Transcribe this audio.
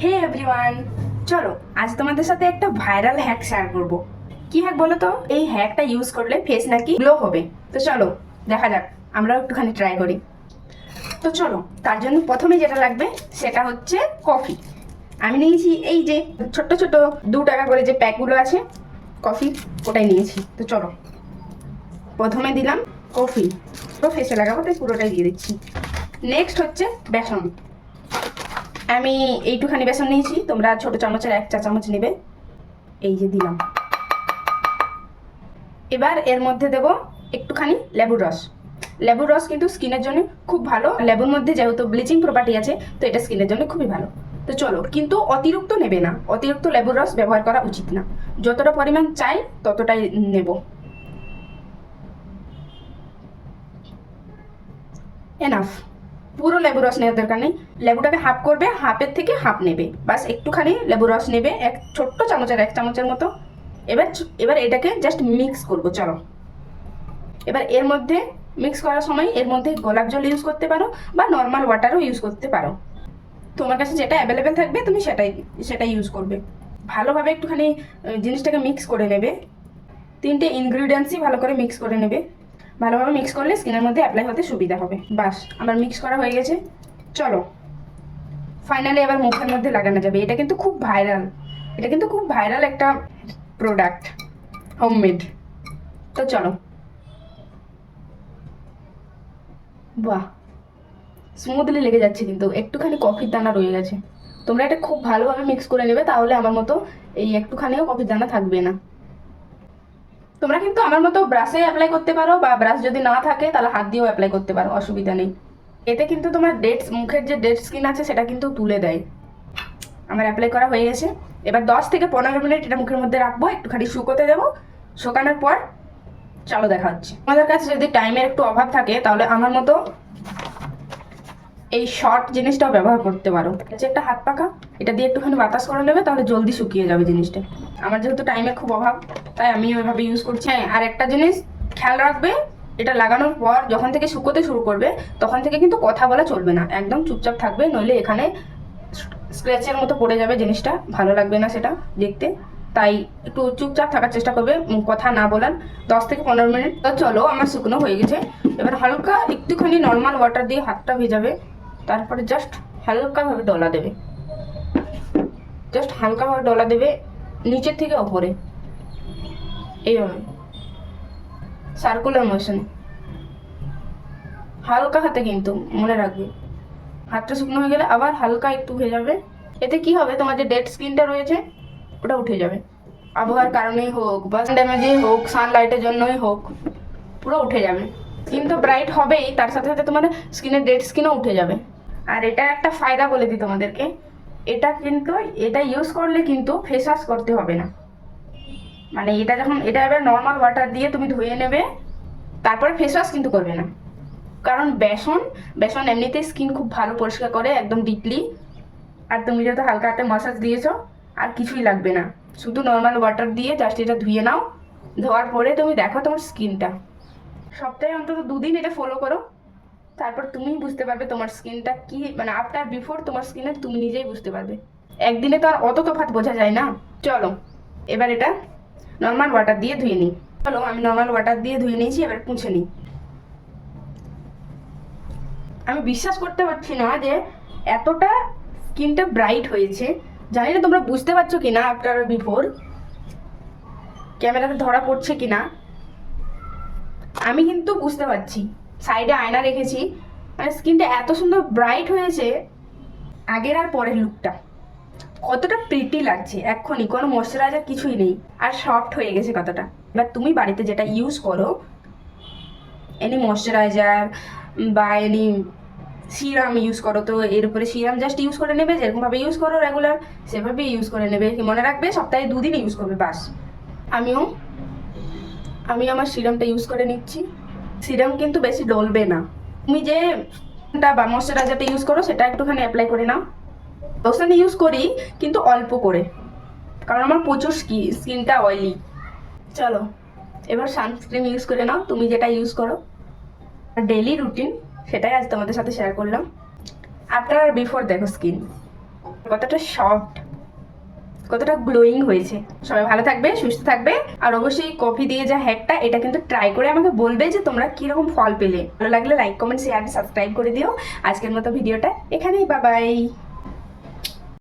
হে everyone, চলো আজ তোমাদের সাথে একটা ভাইরাল হ্যাক শেয়ার করব। কি হ্যাক বলো তো? এই হ্যাকটা ইউজ করলে ফেস নাকি গ্লো হবে। তো চলো দেখা যাক, আমরাও একটুখানি ট্রাই করি। তো চলো, তার জন্য প্রথমে যেটা লাগবে সেটা হচ্ছে কফি। আমি নিয়েছি এই যে ছোট্ট ছোট 2 টাকা করে যে প্যাকগুলো আছে কফি, ওটাই নিয়েছি। তো চলো প্রথমে দিলাম কফি, তো ফেসে লাগাবো তাই পুরোটাই দিয়ে দিচ্ছি। নেক্সট হচ্ছে বেসন। আমি এইটুখানি বেসন নিয়েছি, তোমরা ছোট চামচের 1 চা চামচ নেবে। এই যে দিলাম। এবার এর মধ্যে দেব একটুখানি লেবুর রস। লেবুর রস কিন্তু স্কিনের জন্য খুব ভালো। লেবুর মধ্যে যেহেতু ব্লিচিং প্রপার্টি আছে, তো এটা স্কিনের জন্য খুবই ভালো। তো চলো, কিন্তু অতিরিক্ত নেবে না, অতিরিক্ত লেবুর রস ব্যবহার করা উচিত না। যতটা পরিমাণ চাই ততটাই নেব। এনাফ। পুরো লেবু রস নেওয়ার দরকার নেই, লেবুটাকে হাফ করবে, হাফের থেকে হাফ নেবে, বাস একটুখানি লেবু রস নেবে, এক ছোট্ট চামচের 1 চামচের মতো। এবার এবার এটাকে জাস্ট মিক্স করবো। চলো, এবার এর মধ্যে মিক্স করার সময় এর মধ্যে গোলাপ জল ইউজ করতে পারো বা নর্মাল ওয়াটারও ইউজ করতে পারো। তোমার কাছে যেটা অ্যাভেলেবেল থাকবে তুমি সেটাই ইউজ করবে। ভালোভাবে একটুখানি জিনিসটাকে মিক্স করে নেবে। 3টে ইনগ্রিডিয়েন্টসই ভালো করে মিক্স করে নেবে। ভালোভাবে মিক্স করলে স্কিনের মধ্যে অ্যাপ্লাই হতে সুবিধা হবে। বাস, আমার মিক্স করা হয়ে গেছে। চলো ফাইনালি এবার মুখের মধ্যে লাগানো যাবে। এটা কিন্তু খুব ভাইরাল একটা প্রোডাক্ট, হোমমেড। তো চলো। বাহ, স্মুথলি লেগে যাচ্ছে, কিন্তু একটুখানি কফির দানা রয়ে গেছে। তোমরা এটা খুব ভালোভাবে মিক্স করে নেবে, তাহলে আমার মতো এই একটুখানিও কফির দানা থাকবে না। তোমরা কিন্তু আমার মতো ব্রাশে অ্যাপ্লাই করতে পারো, বা ব্রাশ যদি না থাকে তাহলে হাত দিয়েও অ্যাপ্লাই করতে পারো, অসুবিধা নেই। এতে কিন্তু তোমার মুখের যে ডেড স্কিন আছে সেটা কিন্তু তুলে দেয়। আমার অ্যাপ্লাই করা হয়ে গেছে। এবার 10 থেকে 15 মিনিট এটা মুখের মধ্যে রাখবো, একটুখানি শুকোতে দেবো। শুকানোর পর চলো দেখা হচ্ছে। আমাদের কাছে যদি টাইমের একটু অভাব থাকে তাহলে আমার মতো এই শর্ট জিনিসটাও ব্যবহার করতে পারো। হচ্ছে একটা হাত পাখা, এটা দিয়ে একটুখানি বাতাস করে নেবে, তাহলে জলদি শুকিয়ে যাবে জিনিসটা। আমার যেহেতু টাইমের খুব অভাব, তাই আমি ওইভাবে ইউজ করছি। হ্যাঁ, আর একটা জিনিস খেয়াল রাখবে, এটা লাগানোর পর যখন থেকে শুকোতে শুরু করবে তখন থেকে কিন্তু কথা বলা চলবে না, একদম চুপচাপ থাকবে, নইলে এখানে স্ক্র্যাচের মতো পড়ে যাবে জিনিসটা, ভালো লাগবে না সেটা দেখতে। তাই একটু চুপচাপ থাকার চেষ্টা করবে, কথা না বলার। 10 থেকে 15 মিনিট। তো চলো, আমার শুকনো হয়ে গেছে। এবার হালকা একটুখানি নর্মাল ওয়াটার দিয়ে হাতটা ভেজাবে, তারপরে জাস্ট হালকাভাবে ডলা দেবে। জাস্ট হালকাভাবে ডলা দেবে নিচের থেকে ওপরে, এইভাবে সার্কুলার মোশনে, হালকা হাতে, কিন্তু মনে রাখবে হাতটা শুকনো হয়ে গেলে আবার হালকা একটু ভেজাবে। এতে কি হবে, তোমার যে ডেড স্কিনটা রয়েছে ওটা উঠে যাবে। আবহাওয়ার কারণেই হোক বা ড্যামেজেই হোক, সানলাইটের জন্যই হোক, পুরো উঠে যাবে। স্কিন তো ব্রাইট হবেই, তার সাথে সাথে তোমার স্কিনের ডেড স্কিনও উঠে যাবে। আর এটার একটা ফায়দা বলে দিই তোমাদেরকে, এটা ইউজ করলে কিন্তু ফেস ওয়াশ করতে হবে না। মানে এটা এবার নর্মাল ওয়াটার দিয়ে তুমি ধুয়ে নেবে, তারপরে ফেস ওয়াশ কিন্তু করবে না। কারণ বেসন এমনিতেই স্কিন খুব ভালো পরিষ্কার করে, একদম ডিপলি। আর তুমি যেহেতু হালকা হাতে মাসাজ দিয়েছো, আর কিছুই লাগবে না। শুধু নর্মাল ওয়াটার দিয়ে জাস্ট এটা ধুয়ে নাও। ধোয়ার পরে তুমি দেখো তোমার স্কিনটা। সপ্তাহে অন্তত 2 দিন এটা ফলো করো, তারপর তুমি বুঝতে পারবে তোমার স্কিনটা কি, মানে আফটার বিফোর তোমার স্কিনের তুমি নিজেই বুঝতে পারবে। একদিনে তো আর অত তফাৎ বোঝা যায় না। চলো এবার এটা নর্মাল ওয়াটার দিয়ে ধুয়ে নিই। চলো, আমি নর্মাল ওয়াটার দিয়ে ধুয়ে নিয়েছি, এবার মুছে নিই। আমি বিশ্বাস করতে পারছি না যে এতটা স্কিনটা ব্রাইট হয়েছে। জানি না তোমরা বুঝতে পারছো কিনা, আফটার বিফোর ক্যামেরাতে ধরা পড়ছে কিনা। আমি কিন্তু বুঝতে পারছি, সাইডে আয়না রেখেছি, মানে স্কিনটা এত সুন্দর ব্রাইট হয়েছে। আগের আর পরের লুকটা কতটা প্রিটি লাগছে এক্ষুনি, কোনো ময়শ্চারাইজার কিছুই নেই, আর সফট হয়ে গেছে কতটা। এবার তুমি বাড়িতে যেটা ইউজ করো, এনি ময়শ্চারাইজার বা এনি সিরাম ইউজ করো, তো এর উপরে সিরাম জাস্ট ইউজ করে নেবে, যেরকমভাবে ইউজ করো রেগুলার সেভাবেই ইউজ করে নেবে। মনে রাখবে সপ্তাহে 2 দিন ইউজ করবে, বাস। আমি আমার সিরামটা ইউজ করে নিচ্ছি। সিরাম কিন্তু বেশি ডলবে না। তুমি যে বা ময়শ্চারাইজারটা ইউজ করো সেটা একটুখানি অ্যাপ্লাই করে নাও। লোশন ইউজ করি কিন্তু অল্প করে, কারণ আমার প্রচুর স্কিনটা অয়েলি। চলো এবার সানস্ক্রিন ইউজ করে নাও, তুমি যেটা ইউজ করো। ডেইলি রুটিন সেটাই আজ তোমাদের সাথে শেয়ার করলাম। আফটার আর বিফোর দেখো স্কিন কতটা সফট, কতটা গ্লোয়িং হয়েছে। সবাই ভালো থাকবে, সুস্থ থাকবে, আর অবশ্যই কফি দিয়ে যা হ্যাকটা এটা কিন্তু ট্রাই করে আমাকে বলবে যে তোমরা কিরকম ফল পেলে। ভালো লাগলে লাইক কমেন্ট শেয়ার সাবস্ক্রাইব করে দিও। আজকের মতো ভিডিওটা এখানেই, বাই বাই।